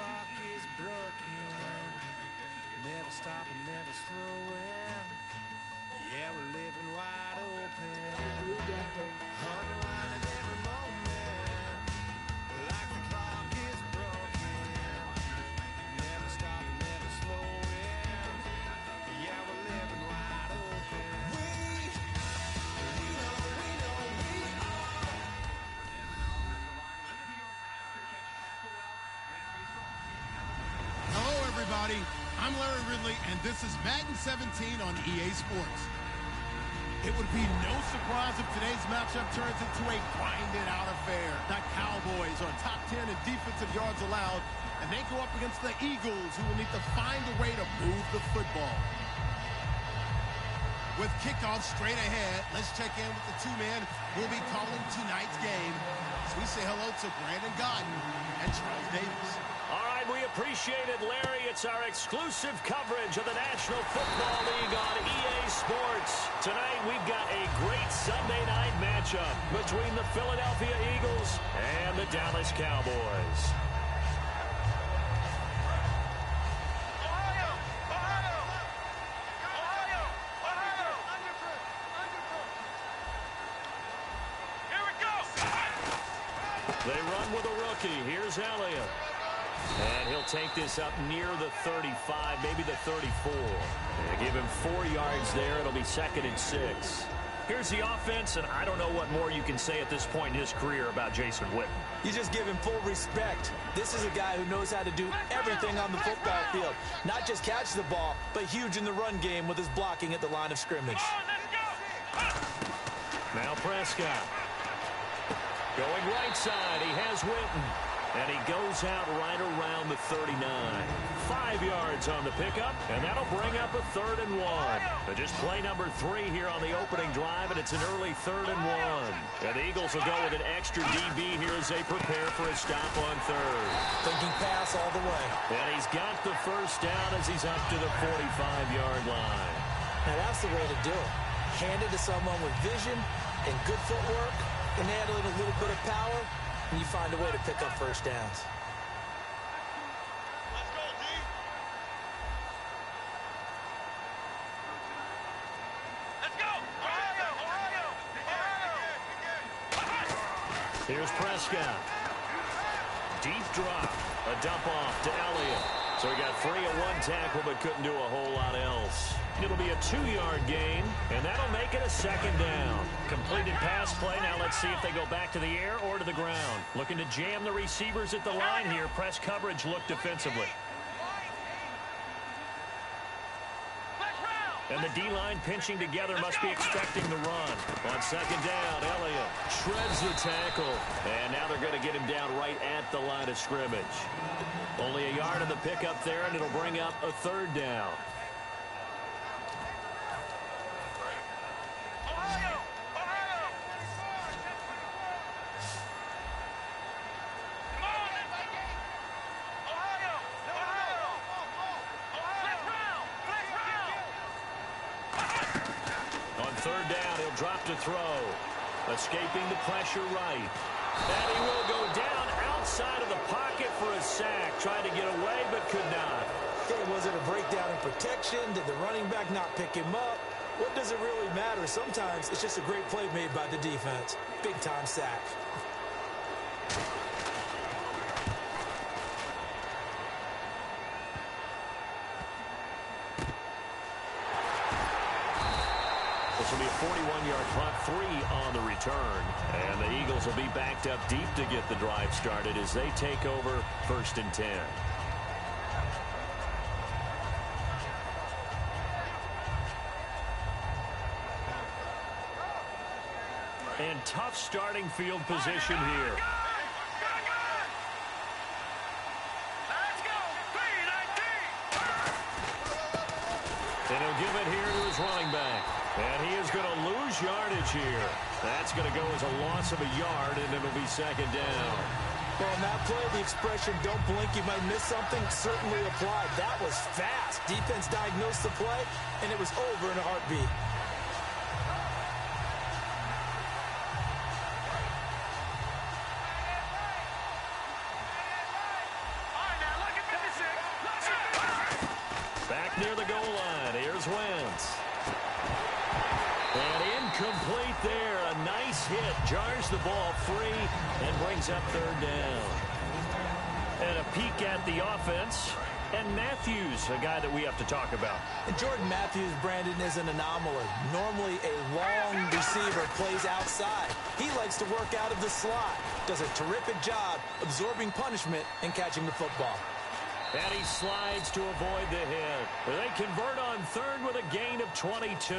clock is broken, never stopping, never slowing. Yeah, we're living wide open, unwinding every moment, like the clock is broken, never stopping, never slowing. Yeah, we're living wide open. We know we are. Hello, everybody. I'm Larry Ridley, and this is Madden 17 on EA Sports. It would be no surprise if today's matchup turns into a grinded-out affair. The Cowboys are top 10 in defensive yards allowed, and they go up against the Eagles, who will need to find a way to move the football. With kickoff straight ahead, let's check in with the two men who will be calling tonight's game. As we say hello to Brandon Godden and Charles Davis. All right, we appreciate it, Larry. It's our exclusive coverage of the National Football League on EA Sports. Tonight, we've got a great Sunday night matchup between the Philadelphia Eagles and the Dallas Cowboys. They run with a rookie. Here's Elliott. And he'll take this up near the 35, maybe the 34. And give him 4 yards there. It'll be 2nd and 6. Here's the offense, and I don't know what more you can say at this point in his career about Jason Witten. You just give him full respect. This is a guy who knows how to do everything on the football field. Not just catch the ball, but huge in the run game with his blocking at the line of scrimmage. Now Prescott. Going right side, he has Witten. And he goes out right around the 39. 5 yards on the pickup, and that'll bring up a 3rd and 1. But just play number 3 here on the opening drive, and it's an early 3rd and 1. And the Eagles will go with an extra DB here as they prepare for a stop on 3rd. Thinking pass all the way. And he's got the first down as he's up to the 45-yard line. Now that's the way to do it. Hand it to someone with vision and good footwork, and handling a little bit of power, and you find a way to pick up first downs. Let's go, D. Let's go. Ohio. Here's Prescott. Deep drop. A dump off to Elliott. So he got free at 1 tackle, but couldn't do a whole lot else. It'll be a 2-yard gain, and that'll make it a 2nd down. Completed pass play. Now let's see if they go back to the air or to the ground. Looking to jam the receivers at the line here. Press coverage look defensively. And the D-line pinching together must be expecting the run. On 2nd down, Elliott shreds the tackle. And now they're going to get him down right at the line of scrimmage. Only a yard of the pickup there, and it'll bring up a 3rd down. Drop to throw. Escaping the pressure right. And he will go down outside of the pocket for a sack. Tried to get away, but could not. Hey, was it a breakdown in protection? Did the running back not pick him up? What does it really matter? Sometimes it's just a great play made by the defense. Big-time sack. This will be a 41-yard punt, 3 on the return. And the Eagles will be backed up deep to get the drive started as they take over 1st and 10. And tough starting field position here. And he'll give it here to his running back. And he is going to lose yardage here. That's going to go as a loss of a yard, and it'll be 2nd down. Well, on that play, the expression, don't blink, you might miss something, certainly applied. That was fast. Defense diagnosed the play, and it was over in a heartbeat. All right, now look at near the goal line. Here's Wentz. And incomplete there. A nice hit. Jars the ball free and brings up third down. And a peek at the offense. And Matthews, a guy that we have to talk about. And Jordan Matthews, Brandon, is an anomaly. Normally a long receiver plays outside. He likes to work out of the slot. Does a terrific job absorbing punishment and catching the football. And he slides to avoid the hit. They convert on third with a gain of 22.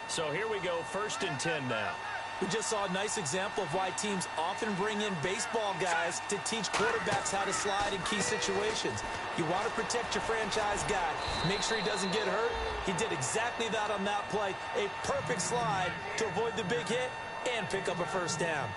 So here we go, 1st and 10 now. We just saw a nice example of why teams often bring in baseball guys to teach quarterbacks how to slide in key situations. You want to protect your franchise guy. Make sure he doesn't get hurt. He did exactly that on that play. A perfect slide to avoid the big hit and pick up a first down.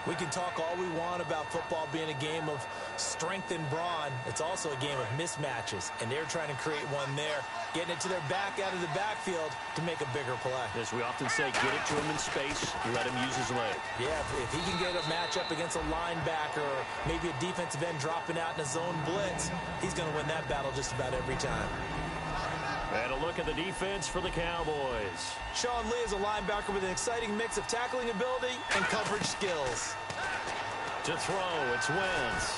We can talk all we want about football being a game of strength and brawn. It's also a game of mismatches, and they're trying to create one there, getting it to their back out of the backfield to make a bigger play. As we often say, get it to him in space, let him use his leg. Yeah, if he can get a matchup against a linebacker or maybe a defensive end dropping out in a zone blitz, he's going to win that battle just about every time. And a look at the defense for the Cowboys. Sean Lee is a linebacker with an exciting mix of tackling ability and coverage skills. To throw, it's Wentz.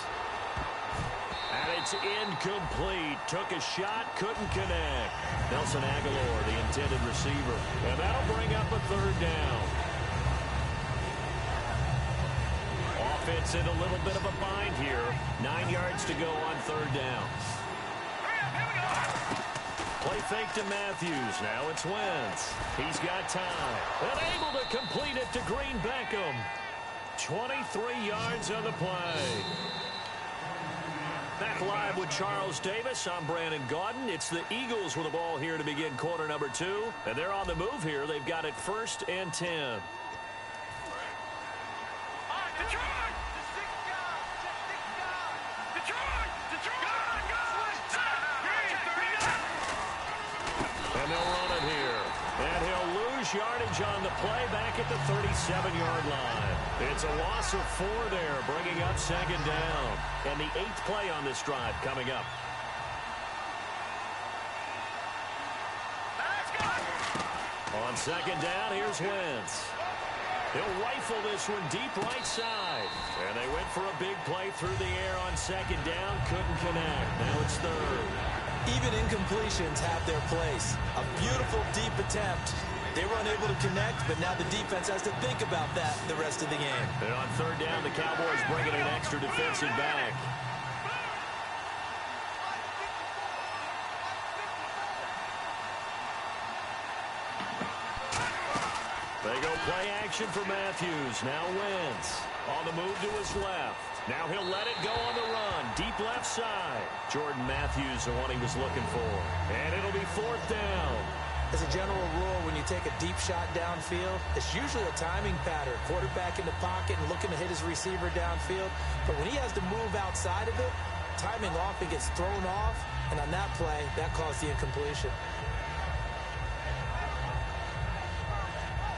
And it's incomplete. Took a shot, couldn't connect. Nelson Aguilar, the intended receiver. And that'll bring up a third down. Offense in a little bit of a bind here. 9 yards to go on third down. Play fake to Matthews. Now it's Wentz. He's got time. And able to complete it to Green Beckham. 23 yards on the play. Back live with Charles Davis. I'm Brandon Gaudin. It's the Eagles with the ball here to begin quarter number 2. And they're on the move here. They've got it 1st and 10. And they'll run it here. And he'll lose yardage on the play back at the 37-yard line. It's a loss of 4 there, bringing up 2nd down. And the 8th play on this drive coming up. On 2nd down, here's Wentz. He'll rifle this one deep right side. And they went for a big play through the air on 2nd down. Couldn't connect. Now it's 3rd. Even incompletions have their place. A beautiful deep attempt. They were unable to connect, but now the defense has to think about that the rest of the game. And on 3rd down, the Cowboys bringing an extra defensive back. They go play action for Matthews. Now Wentz on the move to his left. Now he'll let it go on the run. Deep left side. Jordan Matthews, the one he was looking for. And it'll be 4th down. As a general rule, when you take a deep shot downfield, it's usually a timing pattern. Quarterback in the pocket and looking to hit his receiver downfield. But when he has to move outside of it, timing often gets thrown off. And on that play, that caused the incompletion.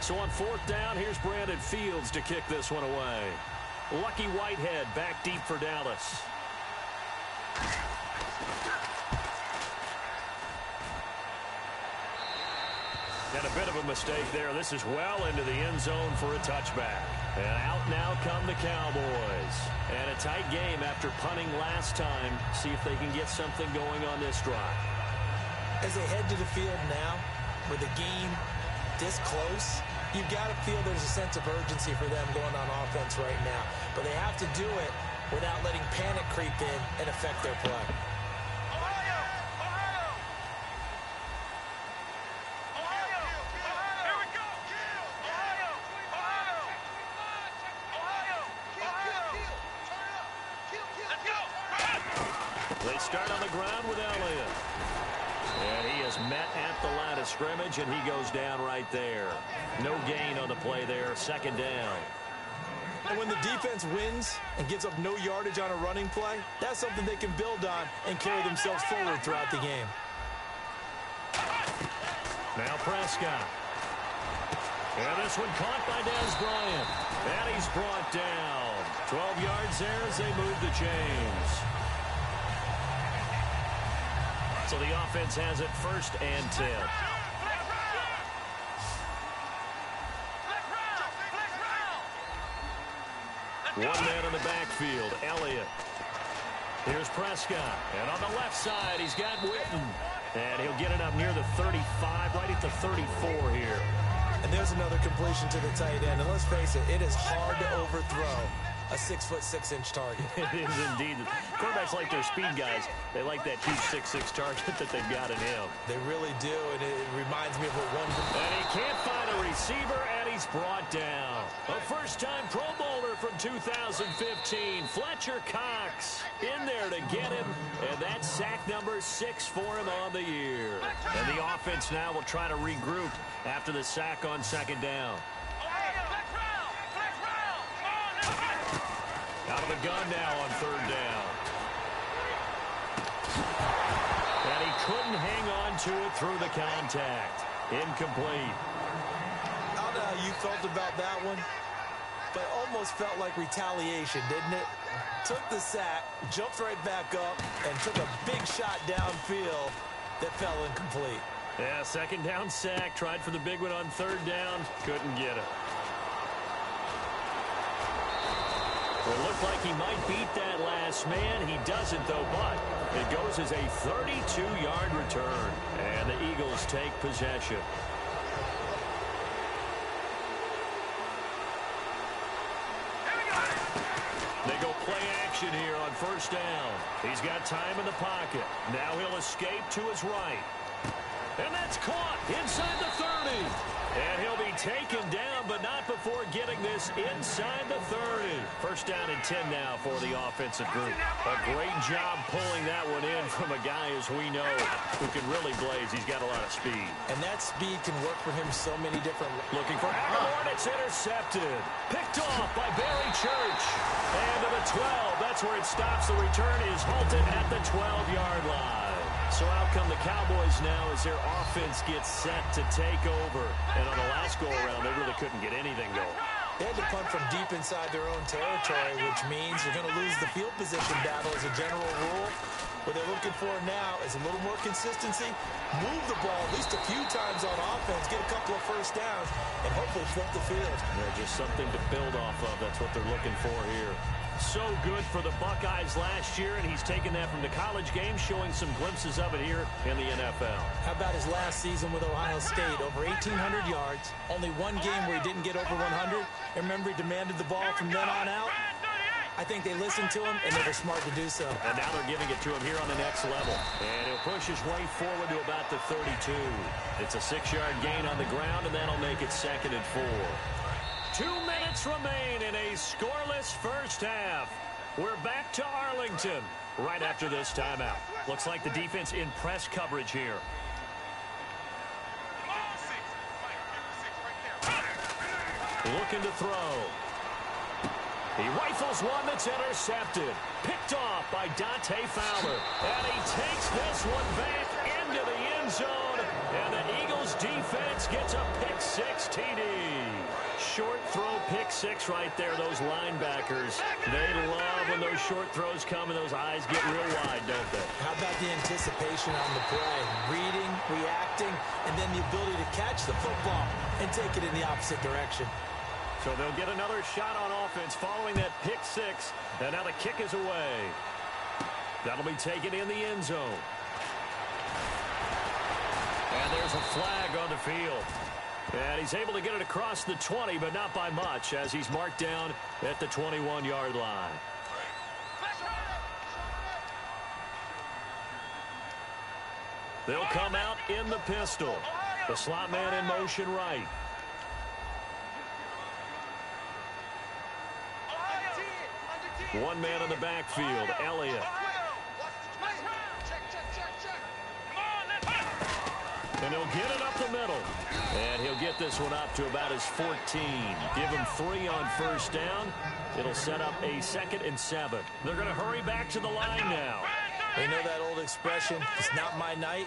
So on 4th down, here's Brandon Fields to kick this one away. Lucky Whitehead back deep for Dallas. And a bit of a mistake there. This is well into the end zone for a touchback. And out now come the Cowboys. And a tight game after punting last time. See if they can get something going on this drive. As they head to the field now, with the game this close, you've got to feel there's a sense of urgency for them going on offense right now. But they have to do it without letting panic creep in and affect their play. They start on the ground with Elliott. And he is met at the line of scrimmage, and he goes down right there. No gain on the play there, 2nd down. And when the defense wins and gives up no yardage on a running play, that's something they can build on and carry themselves forward throughout the game. Now Prescott. And this one caught by Dez Bryant. And he's brought down. 12 yards there as they move the chains. So the offense has it 1st and 10. One man in the backfield, Elliott. Here's Prescott. And on the left side, he's got Witten. And he'll get it up near the 35, right at the 34 here. And there's another completion to the tight end. And let's face it, it is hard to overthrow a 6'6" target. It is indeed. Quarterbacks like their speed guys. They like that huge 6'6" target that they've got in him. They really do, and it reminds me of what one... And he can't find a receiver, and he's brought down. A first-time Pro Bowler from 2015, Fletcher Cox, in there to get him, and that's sack number 6 for him on the year. And the offense now will try to regroup after the sack on 2nd down. Out of the gun now on 3rd down. And he couldn't hang on to it through the contact. Incomplete. I don't know how you felt about that one, but almost felt like retaliation, didn't it? Took the sack, jumped right back up, and took a big shot downfield that fell incomplete. Yeah, 2nd down sack. Tried for the big one on 3rd down. Couldn't get it. It looked like he might beat that last man. He doesn't, though, but it goes as a 32-yard return. And the Eagles take possession. They go play action here on 1st down. He's got time in the pocket. Now he'll escape to his right. And that's caught inside the 30. And he'll be taken down, but not before getting this inside the 30. 1st down and 10 now for the offensive group. A great job pulling that one in from a guy, as we know, who can really blaze. He's got a lot of speed. And that speed can work for him so many different... Looking for Aguilar, it's intercepted. Picked off by Barry Church. And to the 12, that's where it stops. The return is halted at the 12-yard line. So out come the Cowboys now as their offense gets set to take over. And on the last go-around, they really couldn't get anything going. They had to punt from deep inside their own territory, which means you're going to lose the field position battle as a general rule. What they're looking for now is a little more consistency, move the ball at least a few times on offense, get a couple of 1st downs, and hopefully flip the field. Yeah, just something to build off of. That's what they're looking for here. So good for the Buckeyes last year, and he's taken that from the college game, showing some glimpses of it here in the NFL. How about his last season with Ohio State? Over 1,800 yards, only one game where he didn't get over 100. And remember, he demanded the ball from then on out. I think they listened to him, and they were smart to do so. And now they're giving it to him here on the next level. And he'll push his way forward to about the 32. It's a 6-yard gain on the ground, and that'll make it 2nd and 4. 2 minutes remain in a scoreless 1st half. We're back to Arlington right after this timeout. Looks like the defense in press coverage here. Looking to throw. He rifles one that's intercepted. Picked off by Dante Fowler. And he takes this one back into the end zone. And the Eagles defense gets a pick-6 TD. Short throw pick-6 right there. Those linebackers, they love when those short throws come and those eyes get real wide, don't they? How about the anticipation on the play? Reading, reacting, and then the ability to catch the football and take it in the opposite direction. So they'll get another shot on offense following that pick-6. And now the kick is away. That'll be taken in the end zone. And there's a flag on the field. And he's able to get it across the 20, but not by much, as he's marked down at the 21-yard line. They'll come out in the pistol. The slot man in motion right. One man in the backfield, Elliott. And he'll get it up the middle. And he'll get this one up to about his 14. Give him 3 on 1st down. It'll set up a 2nd and 7. They're going to hurry back to the line now. They know that old expression, it's not my night.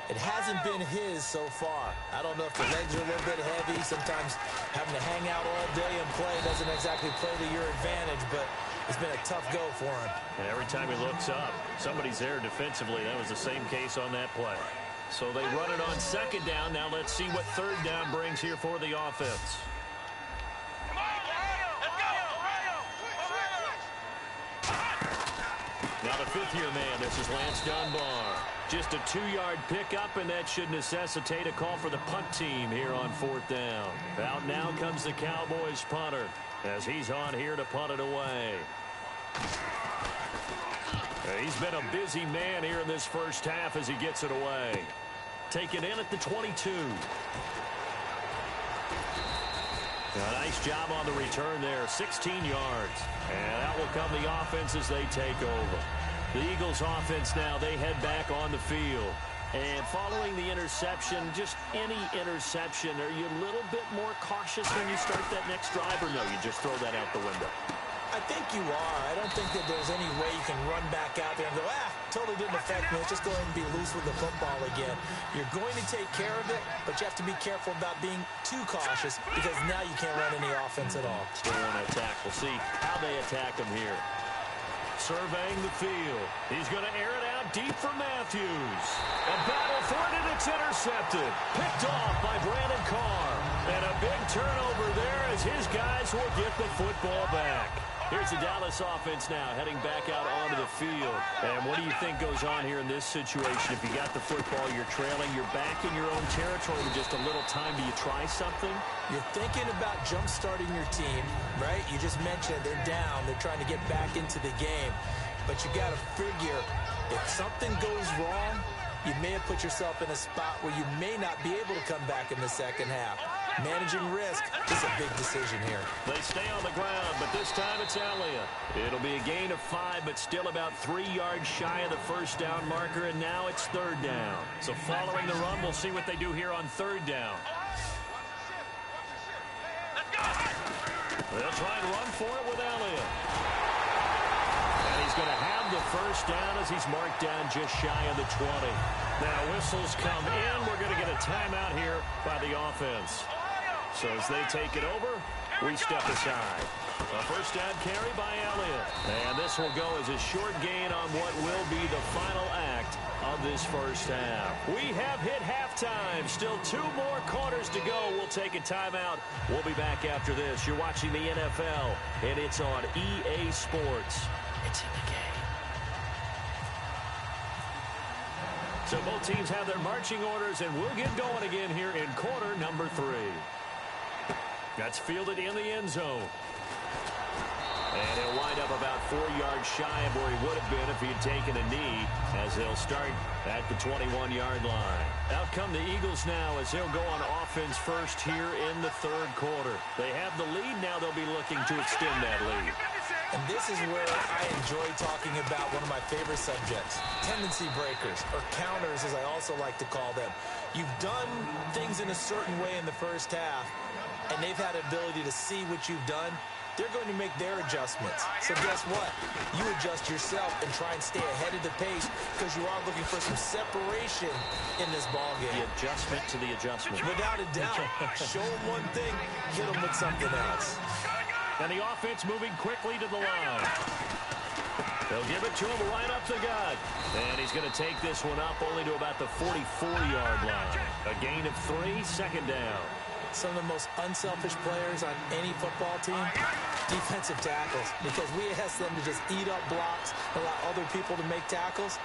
It hasn't been his so far. I don't know if the legs are a little bit heavy. Sometimes having to hang out all day and play doesn't exactly play to your advantage, but It's been a tough go for him. And every time he looks up, somebody's there defensively. That was the same case on that play. So they run it on second down. Now let's see what third down brings here for the offense. Come on, let's go. Now the fifth-year man, this is Lance Dunbar. Just a 2-yard pickup, and that should necessitate a call for the punt team here on fourth down. Out now comes the Cowboys punter as he's on here to punt it away. He's been a busy man here in this first half as he gets it away. Taken in at the 22. A nice job on the return there, 16 yards. And out will come the offense as they take over. The Eagles offense now, they head back on the field. And following the interception, just any interception, are you a little bit more cautious when you start that next drive, or no, you just throw that out the window? I think you are. I don't think that there's any way you can run back out there and go, totally didn't affect me. Let's just go ahead and be loose with the football again. You're going to take care of it, but you have to be careful about being too cautious because now you can't run any offense at all. Still want to attack. We'll see how they attack him here. Surveying the field. He's going to air it out deep for Matthews. A battle for it, and it's intercepted. Picked off by Brandon Carr. And a big turnover there as his guys will get the football back. Here's the Dallas offense now heading back out onto the field. And what do you think goes on here in this situation? If you got the football, you're trailing, you're back in your own territory with just a little time. Do you try something? You're thinking about jump-starting your team, right? You just mentioned they're down. They're trying to get back into the game. But you got to figure if something goes wrong, you may have put yourself in a spot where you may not be able to come back in the second half. Managing risk is a big decision here. They stay on the ground, but this time it's Elliott. It'll be a gain of 5, but still about 3 yards shy of the first down marker, and now it's third down. So following the run, we'll see what they do here on third down. Let's go. They'll try and run for it with Elliott. And he's going to have the first down as he's marked down just shy of the 20. Now whistles come in. We're going to get a timeout here by the offense. So as they take it over, we step aside. A first down carry by Elliott. And this will go as a short gain on what will be the final act of this first half. We have hit halftime. Still 2 more quarters to go. We'll take a timeout. We'll be back after this. You're watching the NFL, and it's on EA Sports. It's in the game. So both teams have their marching orders, and we'll get going again here in quarter number 3. That's fielded in the end zone. And he'll wind up about 4 yards shy of where he would have been if he had taken a knee, as they'll start at the 21-yard line. Out come the Eagles now as they'll go on offense first here in the third quarter. They have the lead. Now they'll be looking to extend that lead. And this is where I enjoy talking about one of my favorite subjects, tendency breakers, or counters as I also like to call them. You've done things in a certain way in the first half, and they've had the ability to see what you've done. They're going to make their adjustments. So guess what? You adjust yourself and try and stay ahead of the pace because you are looking for some separation in this ballgame. The adjustment to the adjustment. Without a doubt. Show them one thing, hit them with something else. And the offense moving quickly to the line. They'll give it to him right up the gut. And he's going to take this one up only to about the 44-yard line. A gain of 3, second down. Some of the most unselfish players on any football team, defensive tackles, because we ask them to just eat up blocks, allow other people to make tackles.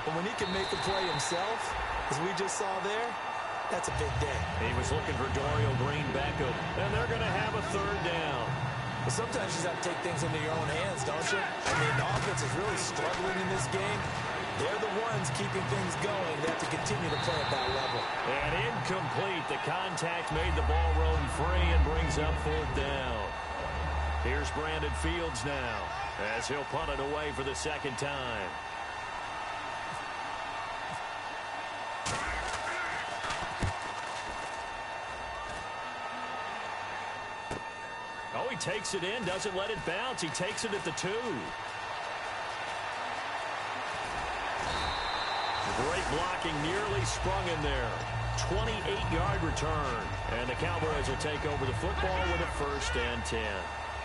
But when he can make a play himself, as we just saw there, that's a big day. He was looking for Dorial Green Beckham, and they're going to have a third down. But sometimes you just have to take things into your own hands, don't you? I mean, the offense is really struggling in this game. They're the ones keeping things going. They have to continue to play at that level. And incomplete. The contact made the ball roam free and brings up fourth down. Here's Brandon Fields now as he'll punt it away for the second time. Oh, he takes it in, doesn't let it bounce. He takes it at the 2. Great blocking, nearly sprung in there. 28-yard return. And the Cowboys will take over the football with a 1st and 10.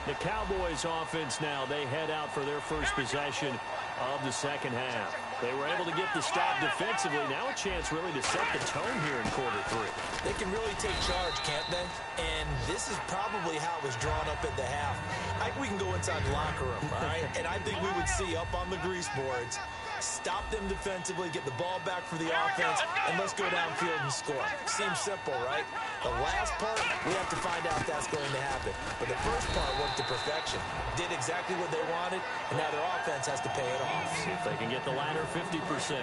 The Cowboys offense now, they head out for their first possession of the second half. They were able to get the stop defensively. Now a chance really to set the tone here in quarter three. They can really take charge, can't they? And this is probably how it was drawn up at the half. I think we can go inside the locker room, all right? And I think we would see up on the grease boards, stop them defensively, get the ball back for the offense, and let's go downfield and score. Seems simple, right? The last part, we have to find out if that's going to happen. But the first part worked to perfection. Did exactly what they wanted, and now their offense has to pay it off. See if they can get the latter 50%.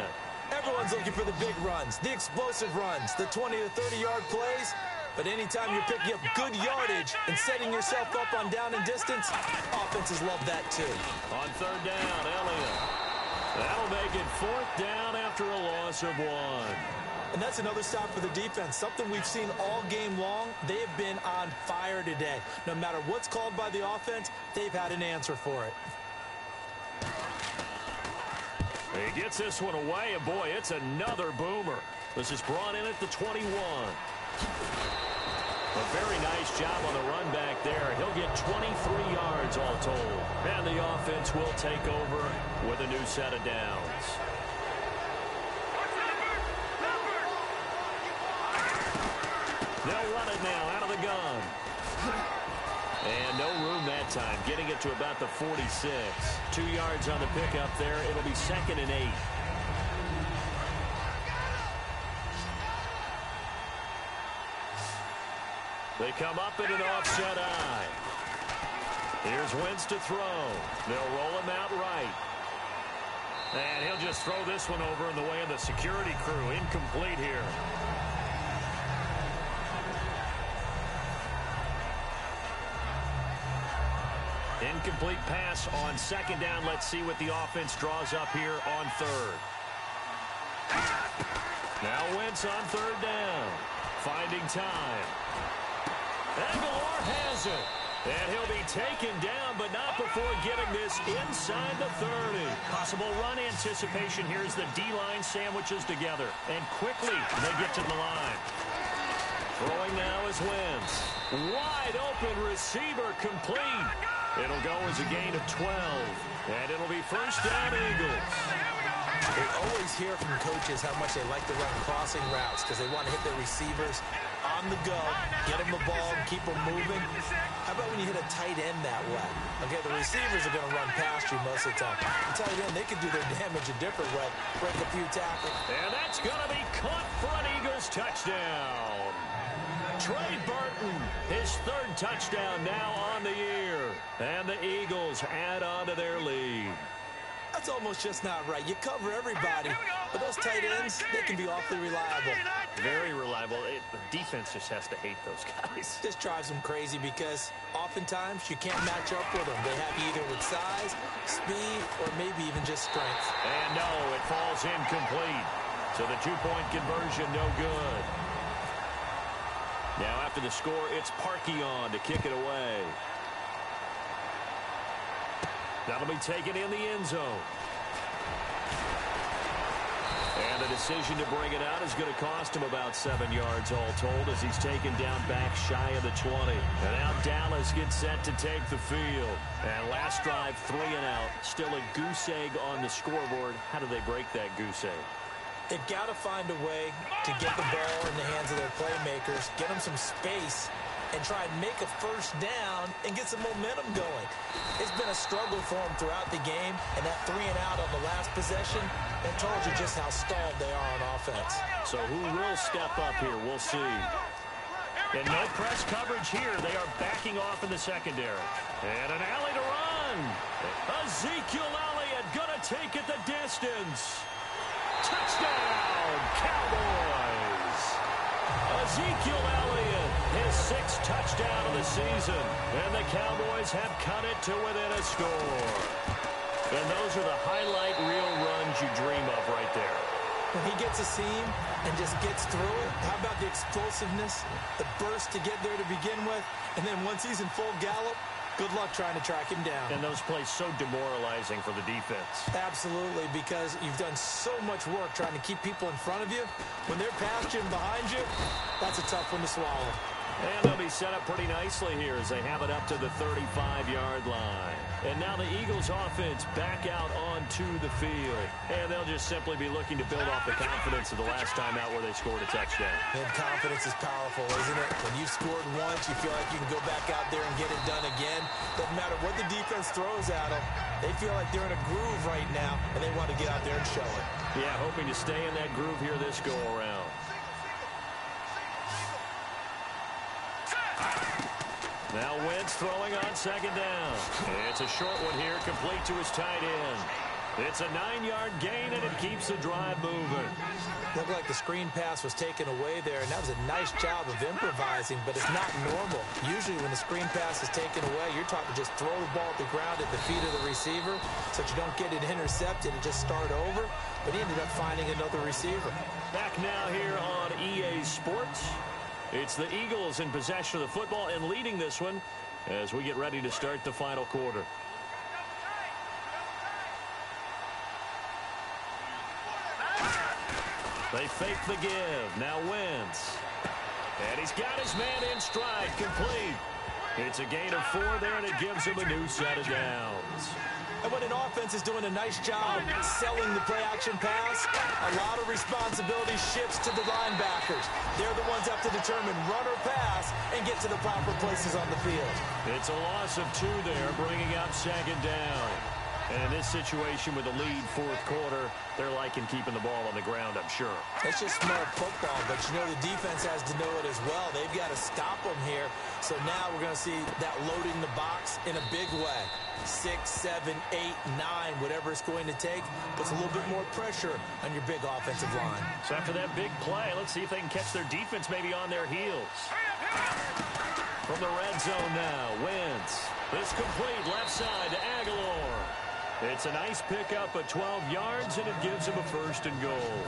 Everyone's looking for the big runs, the explosive runs, the 20 to 30-yard plays. But anytime you're picking up good yardage and setting yourself up on down and distance, offenses love that too. On third down, Elliott. That'll make it fourth down after a loss of 1. And that's another stop for the defense, something we've seen all game long. They have been on fire today. No matter what's called by the offense, they've had an answer for it. He gets this one away, and boy, it's another boomer. This is brought in at the 21. A very nice job on the run back there. He'll get 23 yards all told. And the offense will take over with a new set of downs. They'll run it now out of the gun. And no room that time, getting it to about the 46. 2 yards on the pickup there. It'll be 2nd and 8. They come up in an offset eye. Here's Wentz to throw. They'll roll him out right. And he'll just throw this one over in the way of the security crew. Incomplete here. Incomplete pass on second down. Let's see what the offense draws up here on third. Now Wentz on third down. Finding time. Aguilar has it. And he'll be taken down, but not before getting this inside the 30. Possible run anticipation here as the D-line sandwiches together. And quickly they get to the line. Throwing now is Wentz. Wide open receiver complete. It'll go as a gain of 12. And it'll be first down Eagles. We always hear from coaches how much they like to run crossing routes because they want to hit their receivers on the go, get them the ball, and keep them moving. How about when you hit a tight end that way? Okay, the receivers are going to run past you most of the time. The tight end, they can do their damage a different way, break a few tackles. And that's going to be caught for an Eagles touchdown. Trey Burton, his third touchdown now on the year. And the Eagles add on to their lead. That's almost just not right. You cover everybody, but those tight ends, they can be awfully reliable. Very reliable. The defense just has to hate those guys. This drives them crazy because oftentimes you can't match up with them. They have you either with size, speed, or maybe even just strength. And no, it falls incomplete. So the two-point conversion, no good. Now after the score, it's Parkey on to kick it away. That'll be taken in the end zone. And the decision to bring it out is going to cost him about 7 yards all told as he's taken down back shy of the 20. And now Dallas gets set to take the field. And last drive, 3 and out. Still a goose egg on the scoreboard. How do they break that goose egg? They've got to find a way to get the ball in the hands of their playmakers, get them some space, and try and make a first down and get some momentum going. It's been a struggle for them throughout the game, and that 3 and out on the last possession, that told you just how stalled they are on offense. So who will step up here? We'll see. And no press coverage here. They are backing off in the secondary. And an alley to run. Ezekiel Elliott going to take it the distance. Touchdown, Cowboys. Ezekiel Elliott, his 6th touchdown of the season. And the Cowboys have cut it to within a score. And those are the highlight reel runs you dream of right there. When he gets a seam and just gets through it, how about the explosiveness, the burst to get there to begin with, and then once he's in full gallop, good luck trying to track him down. And those plays so demoralizing for the defense. Absolutely, because you've done so much work trying to keep people in front of you. When they're past you and behind you, that's a tough one to swallow. And they'll be set up pretty nicely here as they have it up to the 35-yard line. And now the Eagles offense back out onto the field. And they'll just simply be looking to build off the confidence of the last time out where they scored a touchdown. And confidence is powerful, isn't it? When you've scored once, you feel like you can go back out there and get it done again. Doesn't matter what the defense throws at them. They feel like they're in a groove right now, and they want to get out there and show it. Yeah, hoping to stay in that groove here this go-around. Now Wentz throwing on second down. It's a short one here, complete to his tight end. It's a 9-yard gain, and it keeps the drive moving. Looked like the screen pass was taken away there, and that was a nice job of improvising, but it's not normal. Usually when the screen pass is taken away, you're taught to just throw the ball at the ground at the feet of the receiver so that you don't get it intercepted and just start over, but he ended up finding another receiver. Back now here on EA Sports. It's the Eagles in possession of the football and leading this one as we get ready to start the final quarter. They fake the give. Now Wentz. And he's got his man in stride, complete. It's a gain of 4 there, and it gives him a new set of downs. And when an offense is doing a nice job selling the play-action pass, a lot of responsibility shifts to the linebackers. They're the ones have to determine run or pass and get to the proper places on the field. It's a loss of 2 there, bringing up second down. And in this situation with the lead fourth quarter, they're liking keeping the ball on the ground, I'm sure. It's just smart football, but you know the defense has to know it as well. They've got to stop them here. So now we're going to see that loading the box in a big way. 6, 7, 8, 9, whatever it's going to take, puts a little bit more pressure on your big offensive line. So after that big play, let's see if they can catch their defense maybe on their heels. From the red zone now, Wentz. It's complete left side to Aguilar. It's a nice pickup of 12 yards, and it gives him a first and goal.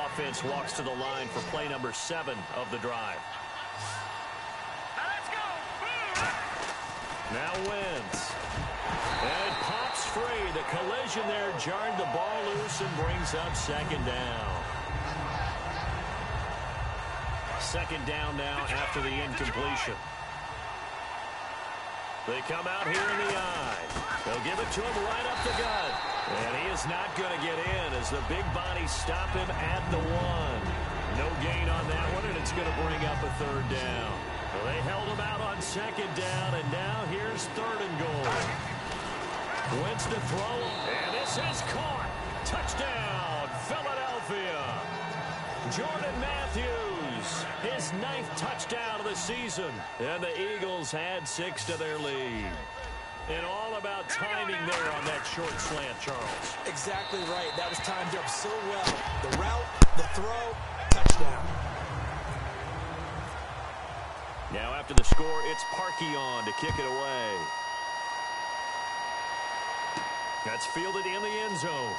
Offense walks to the line for play number 7 of the drive. Now let's go. Now Wentz. And it pops free. The collision there jarred the ball loose and brings up second down. Second down now after the incompletion. They come out here in the eye. They'll give it to him right up the gut. And he is not going to get in as the big bodies stop him at the 1. No gain on that one, and it's going to bring up a third down. Well, they held him out on second down, and now here's third and goal. Wentz to throw, and this is caught. Touchdown, Philadelphia. Jordan Matthews, his 9th touchdown of the season. And the Eagles had 6 to their lead. And all about timing there on that short slant, Charles. Exactly right. That was timed up so well. The route, the throw, touchdown. Now after the score, it's Parkey on to kick it away. That's fielded in the end zone.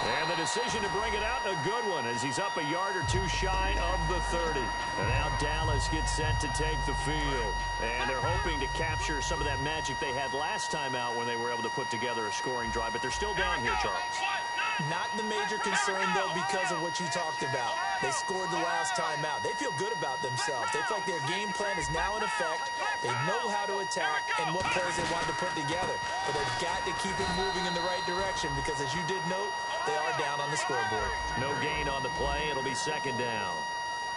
And the decision to bring it out, a good one, as he's up a yard or 2 shy of the 30. And now Dallas gets set to take the field. And they're hoping to capture some of that magic they had last time out when they were able to put together a scoring drive. But they're still down here, Charles. Not the major concern, though, because of what you talked about. They scored the last time out. They feel good about themselves. They feel like their game plan is now in effect. They know how to attack and what plays they want to put together. But they've got to keep it moving in the right direction because, as you did note, they are down on the scoreboard. No gain on the play. It'll be second down.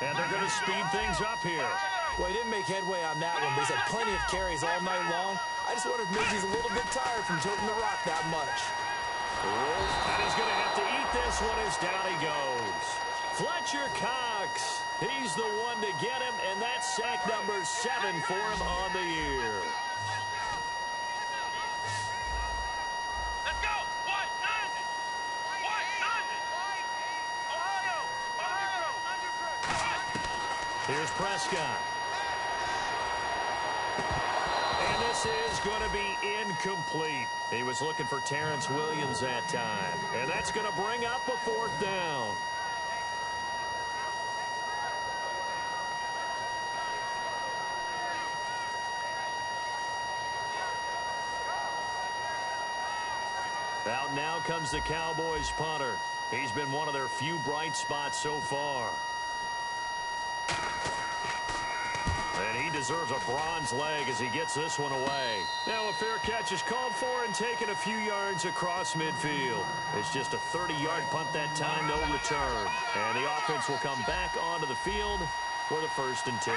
And they're going to speed things up here. Well, he didn't make headway on that one, but he's had plenty of carries all night long. I just wonder if maybe he's a little bit tired from toting the rock that much. And he's going to have to eat this one as down he goes. Fletcher Cox, he's the one to get him, and that's sack number 7 for him on the year. Let's go. What? Nothing. What? Nothing. Ohio. Here's Prescott. And this is going to be incomplete. He was looking for Terrence Williams that time. And that's going to bring up a 4th down. Out now comes the Cowboys punter. He's been one of their few bright spots so far. deserves a bronze leg as he gets this one away. Now a fair catch is called for and taken a few yards across midfield. It's just a 30-yard punt that time, no return. And the offense will come back onto the field for the 1st and 10.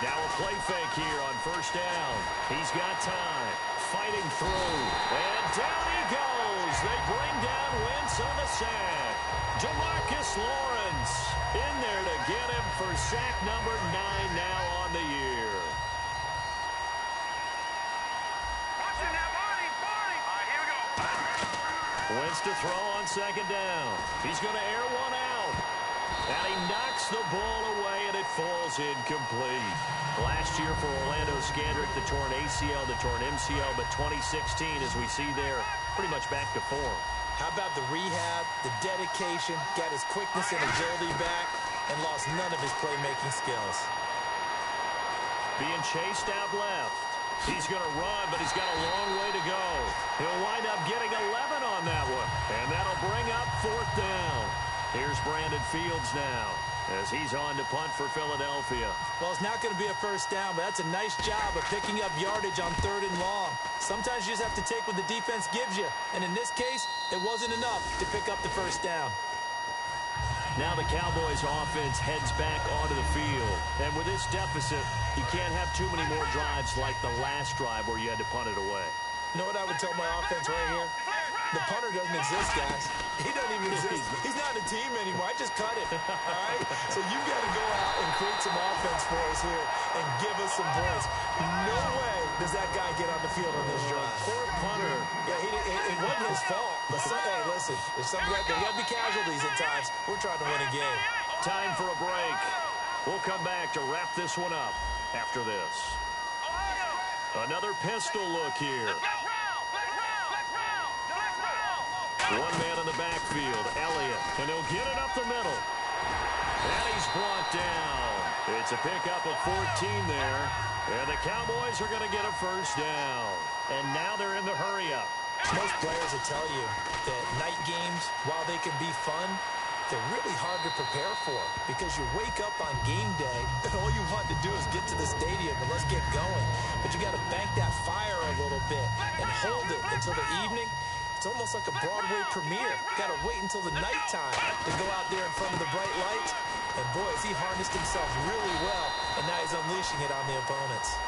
Now a play fake here on 1st down. He's got time. Fighting through. And down he goes. They bring down Wentz on the sack. Demarcus Lawrence in there to get him for sack number 9 now on the year. Watching that body. All right, here we go. Wentz to throw on 2nd down. He's going to air one out. And he knocks the ball away, and it falls incomplete. Last year for Orlando Scandrick, the torn ACL, the torn MCL, but 2016, as we see there, pretty much back to form. How about the rehab, the dedication, got his quickness and agility back, and lost none of his playmaking skills. Being chased out left. He's going to run, but he's got a long way to go. He'll wind up getting 11 on that one, and that'll bring up 4th down. Here's Brandon Fields now as he's on to punt for Philadelphia. Well, it's not going to be a 1st down, but that's a nice job of picking up yardage on 3rd and long. Sometimes you just have to take what the defense gives you, and in this case, it wasn't enough to pick up the 1st down. Now the Cowboys offense heads back onto the field. And with this deficit, you can't have too many more drives like the last drive where you had to punt it away. You know what I would tell my offense right here? The punter doesn't exist, guys. He doesn't even exist. He's not in a team anymore. I just cut it, all right? So you've got to go out and create some offense for us here and give us some points. No way does that guy get on the field on this drive. Poor punter. Yeah, it wasn't his fault. But hey, listen, there's something like there got to be casualties at times. We're trying to win a game. Time for a break. We'll come back to wrap this one up after this. Another pistol look here. One man in the backfield, Elliott, and he'll get it up the middle. And he's brought down. It's a pickup of 14 there, and the Cowboys are going to get a 1st down. And now they're in the hurry-up. Most players will tell you that night games, while they can be fun, they're really hard to prepare for because you wake up on game day and all you want to do is get to the stadium and let's get going. But you got to bank that fire a little bit and hold it until the evening. It's almost like a Broadway premiere. Got to wait until the nighttime to go out there in front of the bright lights. And boy, has he harnessed himself really well, and now he's unleashing it on the opponents.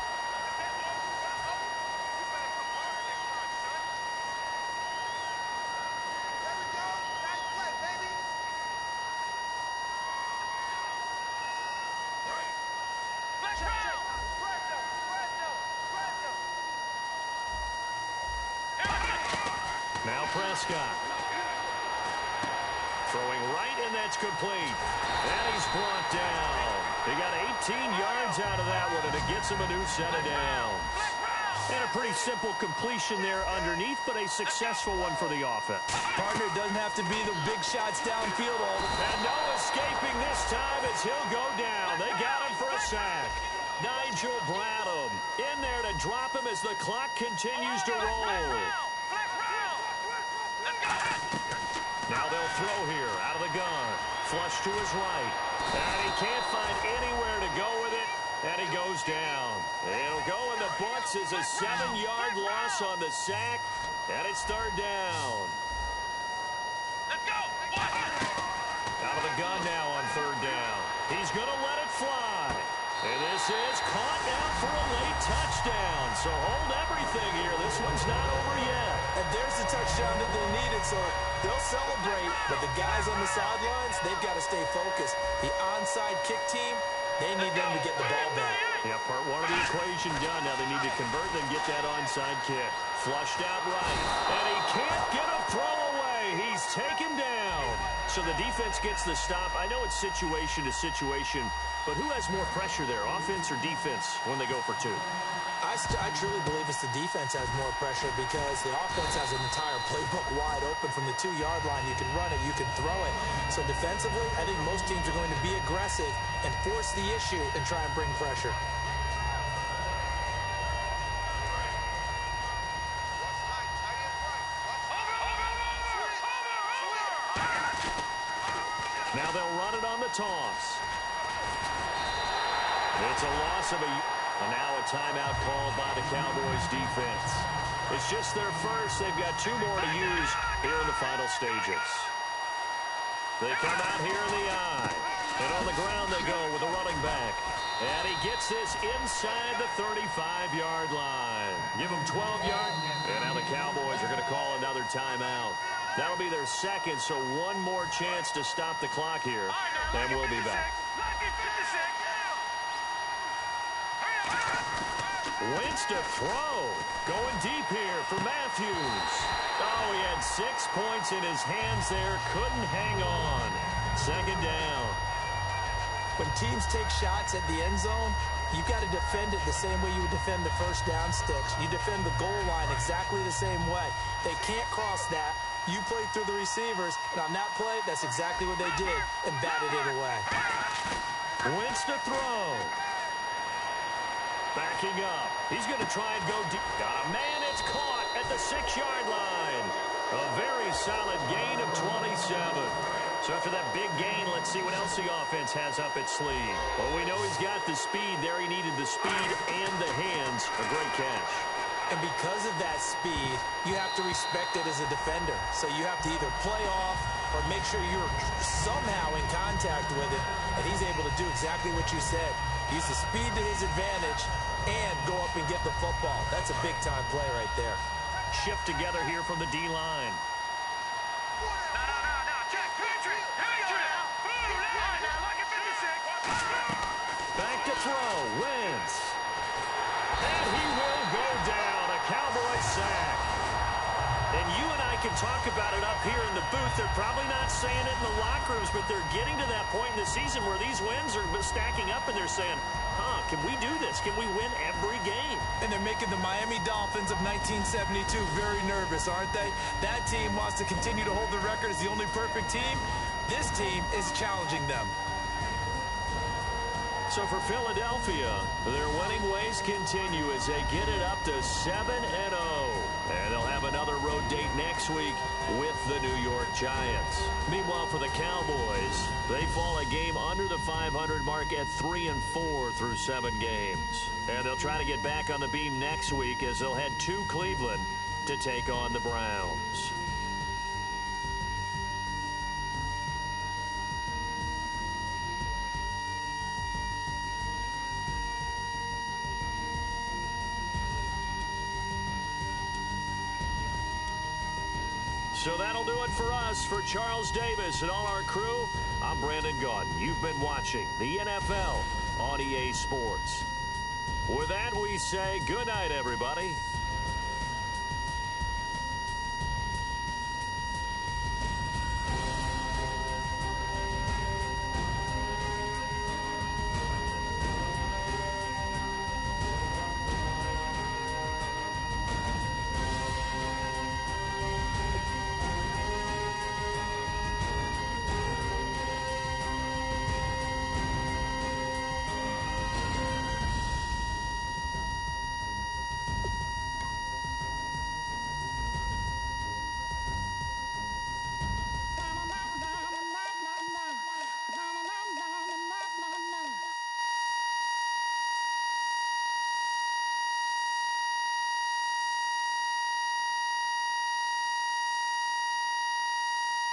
Now Prescott. Throwing right, and that's complete. And he's brought down. They got 18 yards out of that one, and it gets him a new set of downs. And a pretty simple completion there underneath, but a successful one for the offense. Partner doesn't have to be the big shots downfield. And no escaping this time as he'll go down. They got him for a sack. Nigel Bradham in there to drop him as the clock continues to roll. Now they'll throw here out of the gun. Flush to his right. And he can't find anywhere to go with it. And he goes down. It'll go in the books as a 7-yard loss on the sack. And it's 3rd down. Let's go. Out of the gun now on 3rd down. He's going to let it fly. And this is caught now for a late touchdown. So hold everything here. This one's not over yet. And there's the touchdown that they needed, so they'll celebrate. But the guys on the sidelines, they've got to stay focused. The onside kick team, they need them to get the ball back. Yeah, part one of the equation done. Now they need to convert and get that onside kick. Flushed out right. And he can't get a throw away. He's taken down. So the defense gets the stop. I know it's situation to situation, but who has more pressure there, offense or defense, when they go for 2? I truly believe it's the defense has more pressure because the offense has an entire playbook wide open from the 2-yard line. You can run it, you can throw it. So defensively, I think most teams are going to be aggressive and force the issue and try and bring pressure. Now they'll run it on the toss. It's a loss of and now a timeout called by the Cowboys defense. It's just their first. They've got 2 more to use here in the final stages. They come out here in the eye. And on the ground they go with a running back. And he gets this inside the 35-yard line. Give him 12 yards. And now the Cowboys are going to call another timeout. That'll be their second, so one more chance to stop the clock here. And we'll be back. Wentz to throw. Going deep here for Matthews. Oh, he had 6 points in his hands there. Couldn't hang on. Second down. When teams take shots at the end zone, you've got to defend it the same way you would defend the first down sticks. You defend the goal line exactly the same way. They can't cross that. You played through the receivers, and on that play, that's exactly what they did, and batted it away. Wentz to throw. Backing up. He's going to try and go deep. Got a man. It's caught at the 6-yard line. A very solid gain of 27. So after that big gain, let's see what else the offense has up its sleeve. Well, we know he's got the speed there. He needed the speed and the hands. A great catch. And because of that speed, you have to respect it as a defender. So you have to either play off or make sure you're somehow in contact with it. And he's able to do exactly what you said. Use the speed to his advantage and go up and get the football. That's a big-time play right there. Shift together here from the D-line. Back to throw. Wentz. And he will go down. A Cowboy sack. And you and I can talk about it up here in the booth. They're probably not saying it in the locker rooms, but they're getting to that point in the season where these wins are stacking up, and they're saying, can we do this? Can we win every game? And they're making the Miami Dolphins of 1972 very nervous, aren't they? That team wants to continue to hold the record as the only perfect team. This team is challenging them. So for Philadelphia, their winning ways continue as they get it up to 7-0. And they'll have another road date next week with the New York Giants. Meanwhile, for the Cowboys, they fall a game under the 500 mark at 3-4 through 7 games. And they'll try to get back on the beam next week as they'll head to Cleveland to take on the Browns. So that'll do it for us. For Charles Davis and all our crew, I'm Brandon Gaudin. You've been watching the NFL on EA Sports. With that, we say good night, everybody.